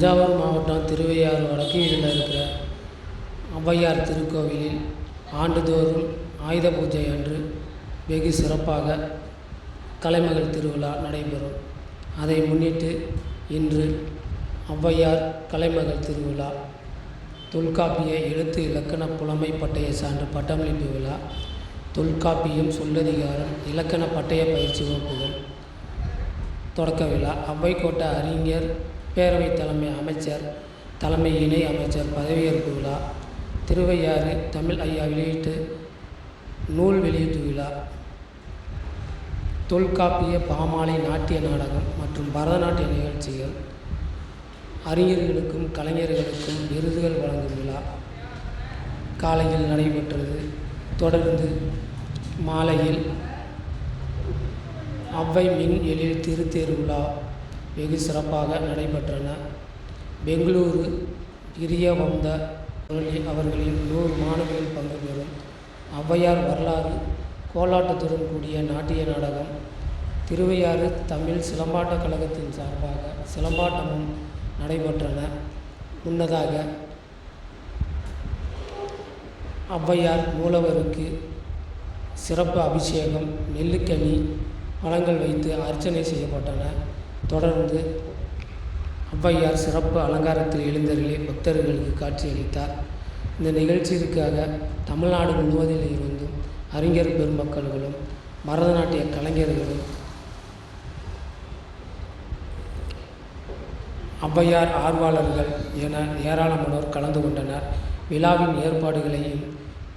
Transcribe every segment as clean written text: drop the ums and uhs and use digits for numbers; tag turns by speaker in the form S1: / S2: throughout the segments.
S1: தஞ்சாவூர் மாவட்டம் திருவையாறு வடக்கு வீதியில் இருக்கிற ஔவையார் திருக்கோவிலில் ஆண்டுதோறும் ஆயுத பூஜை அன்று வெகு சிறப்பாக கலைமகள் திருவிழா நடைபெறும். அதை முன்னிட்டு இன்று ஔவையார் கலைமகள் திருவிழா, தொல்காப்பிய எழுத்து இலக்கண புலமை பட்டய சான்று பட்டமளிப்பு விழா, தொல்காப்பியம் சொல்லதிகாரம் இலக்கண பட்டய பயிற்சி வகுப்புகள் தொடக்க விழா, ஔவை கோட்ட அறிஞர் பேரவை தலைமை அமைச்சர் தலைமை இணை அமைச்சர் பதவியேற்பு விழா, திருவையாறு தமிழ் ஐயா வெளியீட்டு நூல் வெளியீட்டு விழா, தொல்காப்பிய பாமாலை நாட்டிய நாடகம் மற்றும் பரதநாட்டிய நிகழ்ச்சிகள், அறிஞர்களுக்கும் கலைஞர்களுக்கும் விருதுகள் வழங்கும் விழா காலையில் நடைபெற்றது. தொடர்ந்து மாலையில் ஔவை மின் எழில் திருத்தேர் விழா வெகு சிறப்பாக நடைபெற்றன. பெங்களூரு பிரியவந்த முரளி அவர்களின் 100 மாணவிகள் பங்கு பெறும் ஔவையார் வரலாறு கோலாட்டத்துடன் கூடிய நாட்டிய நாடகம், திருவையாறு தமிழ் சிலம்பாட்டக் கழகத்தின் சார்பாக சிலம்பாட்டமும் நடைபெற்றன. முன்னதாக ஔவையார் மூலவருக்கு சிறப்பு அபிஷேகம், நெல்லுக்கனி பழங்கள் வைத்து அர்ச்சனை செய்யப்பட்டன. தொடர்ந்து ஔவையார் சிறப்பு அலங்காரத்தில் எழுந்தருளி பக்தர்களுக்கு காட்சியளித்தார். இந்த நிகழ்ச்சிக்காக தமிழ்நாடு முழுவதில் இருந்தும் அறிஞர் பெருமக்களும் பரதநாட்டிய கலைஞர்களும் ஔவையார் ஆர்வலர்கள் என ஏராளமானோர் கலந்து கொண்டனர். விழாவின் ஏற்பாடுகளையும்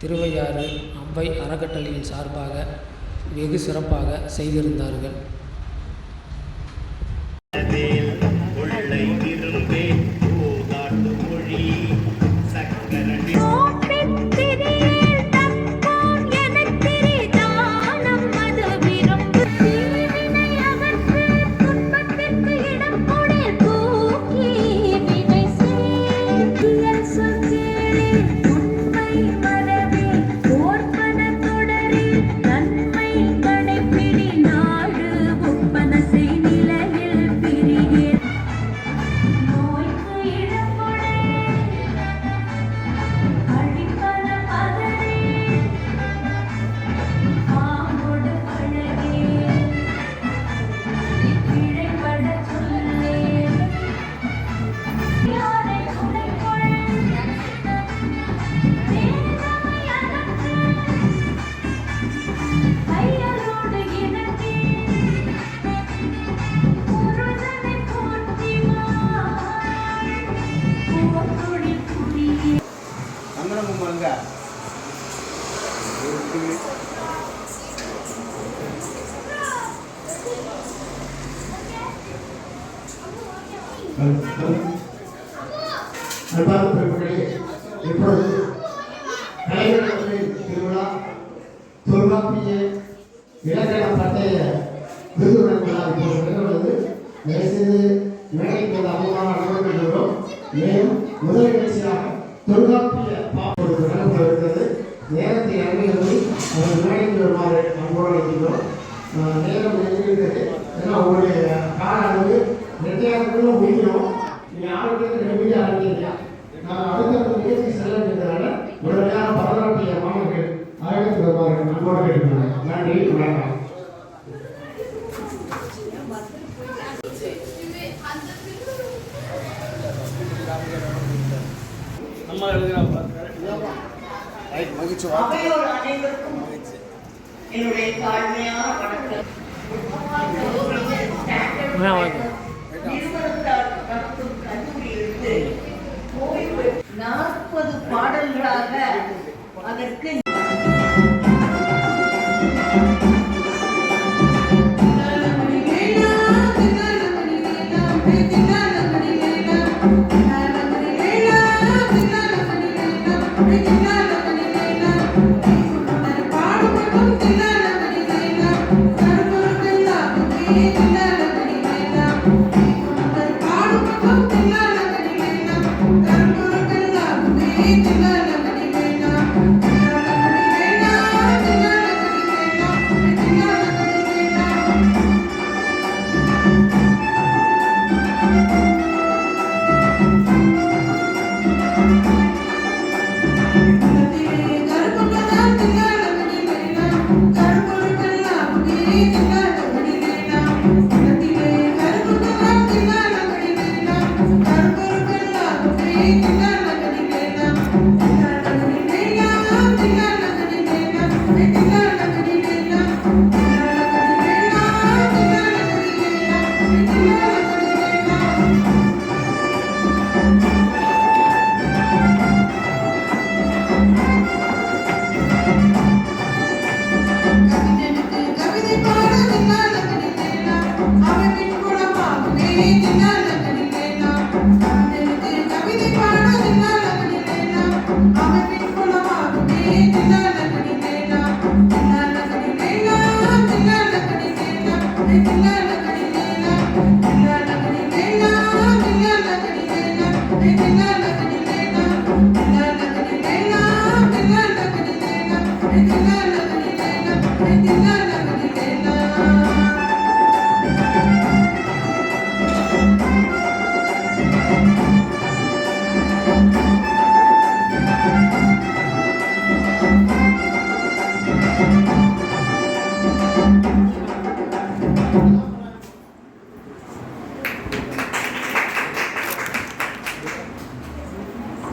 S1: திருவையாறு ஔவை அறக்கட்டளையின் சார்பாக வெகு சிறப்பாக செய்திருந்தார்கள்.
S2: அன்பார்ந்த பெருமக்களே, இப்பொழுது கலைஞர்களின் திருவிழா தொல்காப்பிய இலக்கண பட்டய விருதுடன் விழா இப்போது நிகழ்வது. தயவுசெய்து மேடைக்கு அமுதமாக அனுமதிக்கிறோம். மேலும் முதல் நிகழ்ச்சியாக தொல்காப்பிய பாப்பொழுது நடந்து வருகிறது. நேரத்தை அறிவியலை அவர் மேடைக்கு வருமாறு அன்போடு இருக்கிறோம். நேரம் இருக்கிறது. ஏன்னா உங்களுடைய கால அளவு 2 முடிக்கணும். நீங்கள் ஆரோக்கியத்தை நம்பிக்கை ஆரம்பிக்கிறீங்க. நான் அடுத்த நிகழ்ச்சி செல்ல வேண்டியதால உடனடியாக பரதநாட்டிய மாணவர்கள் அரங்கத்துக்கு வருவார்கள் அன்போடு கேட்கிறாங்க. நன்றி, வணக்கம்.
S3: நம்ம எழுதுகிறோம். என்னுடைய தாழ்மையான வணக்கம். 40 பாடல்களாக அதற்கு
S4: Thank you.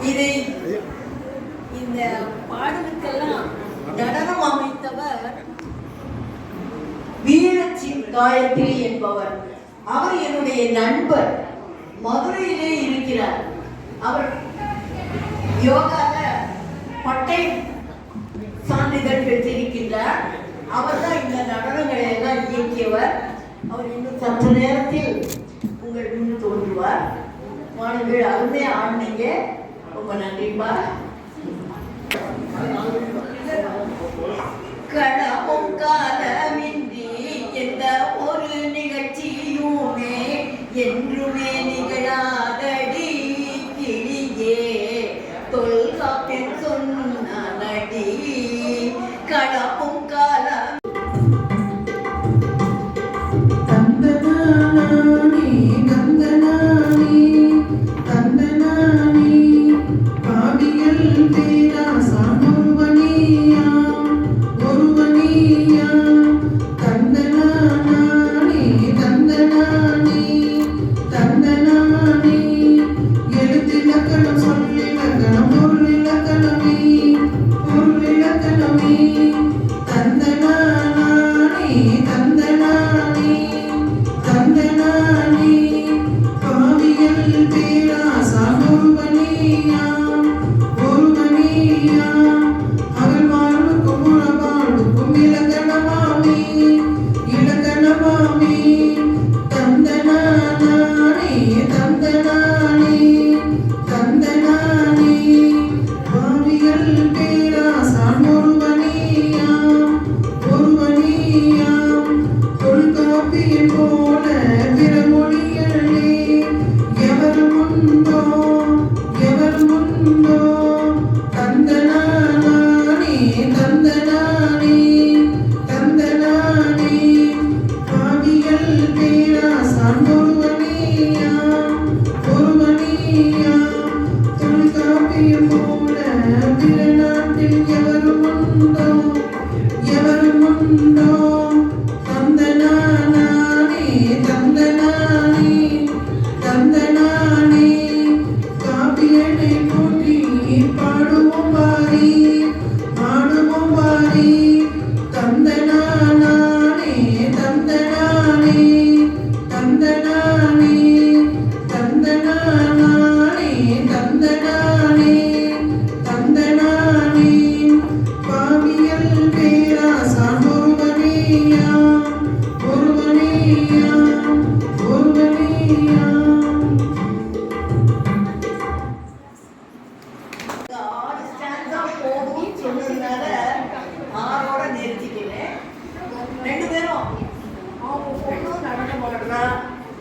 S3: இதை இந்த பாடலுக்கெல்லாம் நடனம் அமைத்தவர் வீரச்சி காயத்ரி என்பவர். அவர் என்னுடைய நண்பர், மதுரையிலே இருக்கிறார். அவர் யோகால பட்டை சான்றிதழ் பெற்றிருக்கின்றார். அவர் தான் இந்த நடனங்களை எல்லாம் இயக்கியவர். அவர் இன்னும் சற்று நேரத்தில் உங்கள் முன் தோன்றுவார். மாணவர்கள் அருமையா ஆடினீங்க, ரொம்ப நன்றிப்பா. கடமும் காலமின்றி எந்த ஒரு நிகழ்ச்சியுமே என்றுமே நிகழாதடி கிளியே தொல்காப்பியன் சொன்னடி. கடமும் காலம்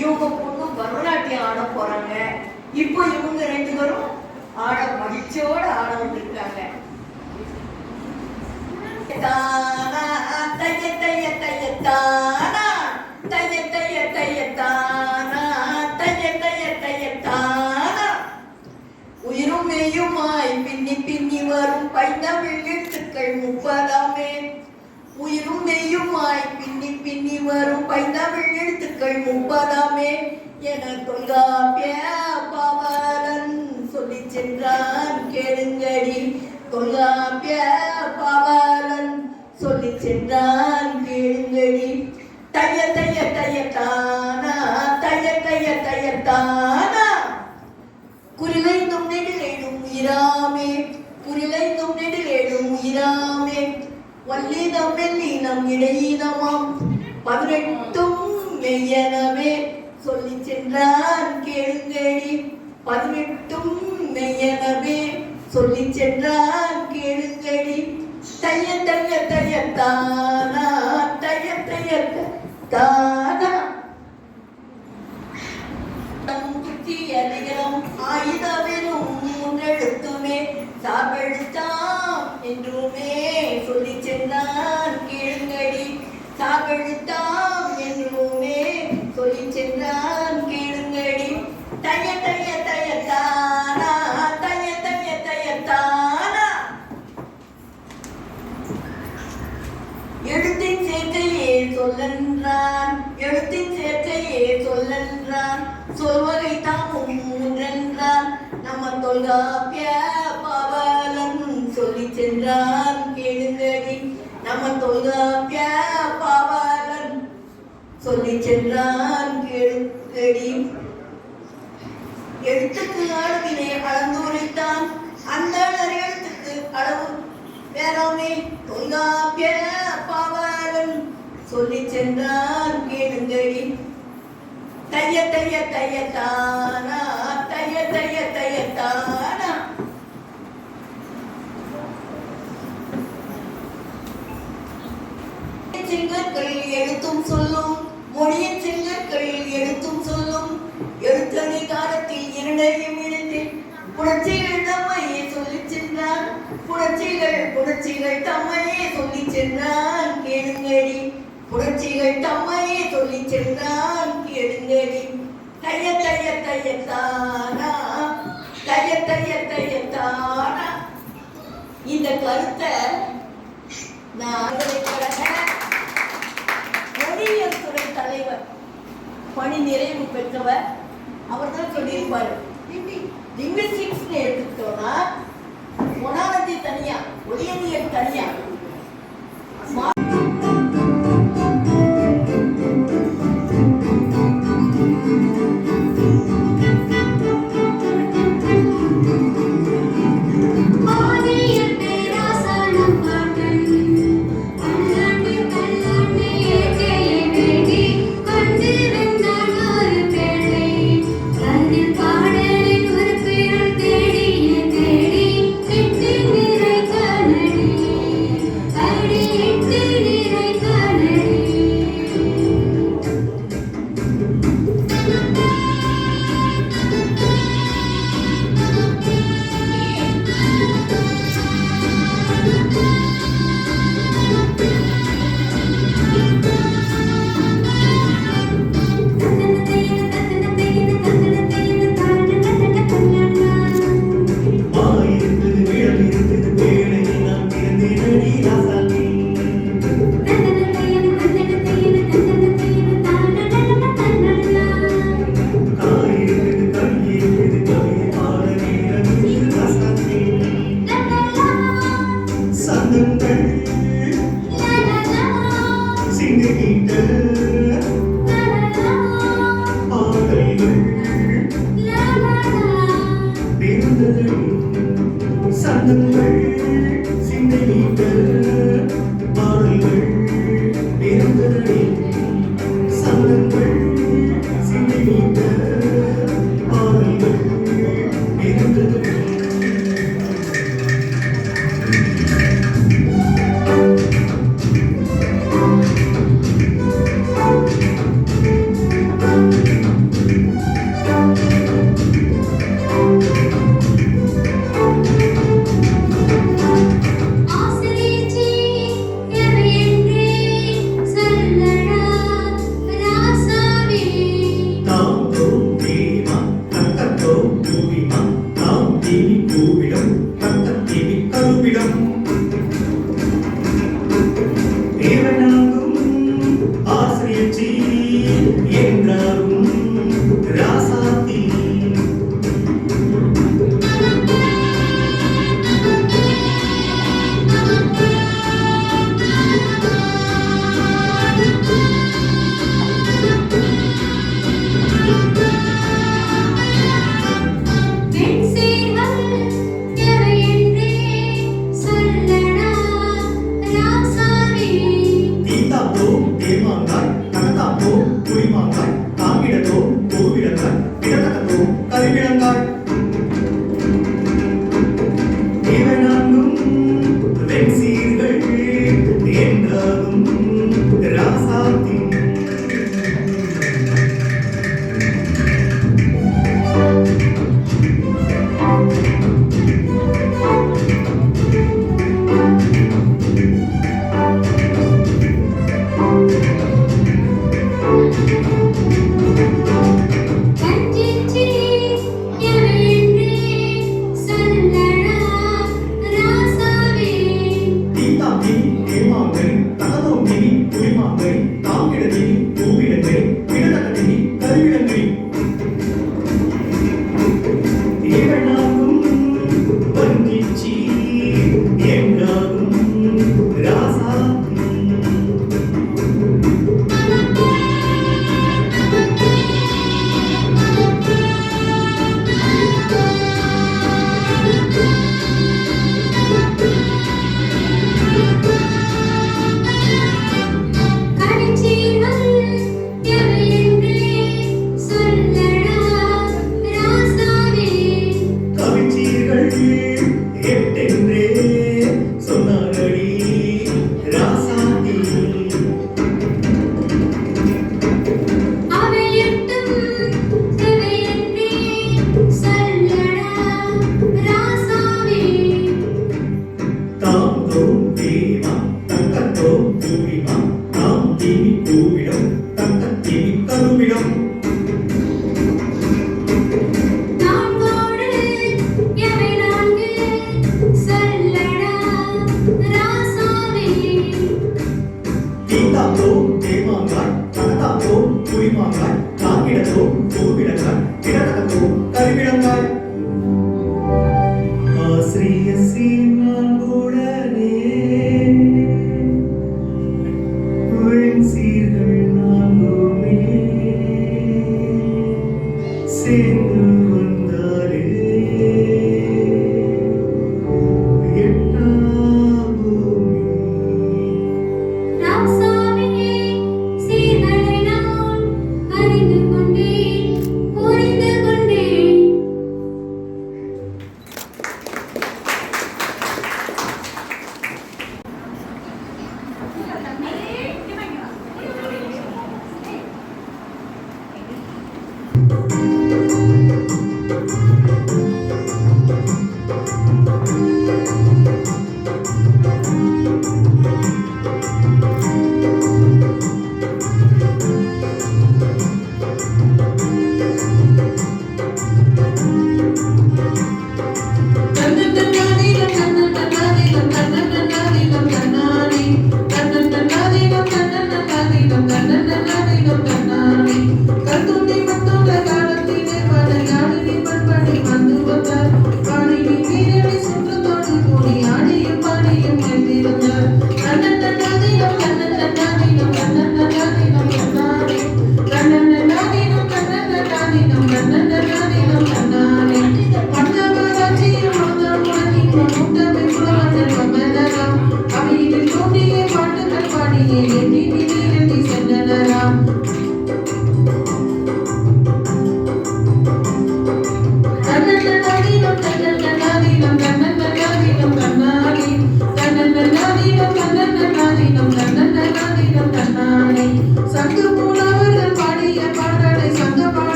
S3: இவங்க பொண்ணு பரதநாட்டியம் ஆட போறாங்க. இப்போ இவங்க ரெண்டு பேரும் ஆட மகிழ்ச்சியோட ஆட வந்திருக்காங்க. தைய தைய தைய தானா தைய தைய தைய தானா தைய தைய தைய தானா. உயிரும் மெய்யுமாய் பின்னி பின்னி வரும் பைந்தமிழ் எழுத்துக்கள் 30ஆமே. உயிரும் மெய்யுமாய் பின்னி பின்னி வரும் பைந்தமிழ் எழுத்துக்கள் 30ஆமே. என தொல்காப்பிய பாவலன் சொல்லி சென்றான் கேளுங்கடி. தொல்காப்பிய பாவலன் சொல்லி சென்றான் கேளுங்கடி. தைய தைய தைய தானா தைய தைய தைய தானா. குறிலைந்தும் நெடிலேடும் உயிராமே குறிலைந்தும் நெடிலேடும் உயிராமே. வல்லினம் மெல்லினம் இடையினமாம் 18ம் மெய்யனவே சொல்லி சென்றான் கேளுங்கடி 18ம் மெய்யனவே சொல்லி சென்றான் கேளுங்கடி தைய தைய தைய தானா தைய தைய தானா அதிகம் ஆயுதமெனும் முன்னெழுத்துமே சாபெழுத்தாம் என்றுமே சொல்லி சென்றான் கேளுங்கடி சாபெழுத்தாம் என்றுமே சொல்லி சென்றான் கேளுங்கடி தைய தைய தைய தானா தைய தைய தைய தானா எழுத்தின் சேர்க்கையே சொல்லென்றான் எழுத்தின் சேர்க்கையே சொல்லென்றான் சொல்வகை தாமும் மூன்றென்றான் நம்ம தொல்காப்பிய பாவலன் சொல்லி சென்றான் கேளுங்கடி நம்ம தொல்காப்பிய பாவலன் சொல்லி சென்றான் கேளுங்கடி எழுத்துக்கு அளவினை அளந்துரைத்தான் அந்த எழுத்துக்கு அளவு வேறாமே தொல்காப்பிய பாவலன் சொல்லி சென்றான் கேளுங்கடி தைய தைய தைய தானா தைய தைய தைய தானா செங்கற்களில் எழுத்தும் சொல்லும் மொழியின் செங்கற்களில் எழுத்தும் சொல்லும் எழுத்தணி காலத்தில் இரண்டையும் இணைந்தேன் புணர்ச்சிகள் தம்மையே சொல்லி சென்றான் புணர்ச்சிகள் தம்மையே சொல்லி சென்றான் கேளுங்கடி புணர்ச்சிகள் தம்மையே சொல்லி சென்றான் கேளுங்கடி தைய தைய தைய தானா தைய தைய தைய தானா இந்த கருத்தை நான் மொழியியல் துறை தலைவர் பணி நிறைவு பெற்றவர் அவர் தான் சொல்லியிருப்பார் லிங்குவிஸ்டிக்ஸ் எடுத்துக்கிட்டோம்னா மொனாலஜி தனியா ஒளியியல் தனியா
S4: தாங்கிடத்தோ பூவிடங்காய் இடத்தகத்தோ கருவிடங்காய் இவனாங்கும் வெண்சீர்கள் என்றாகும் ராசாத்தி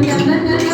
S5: Thank you.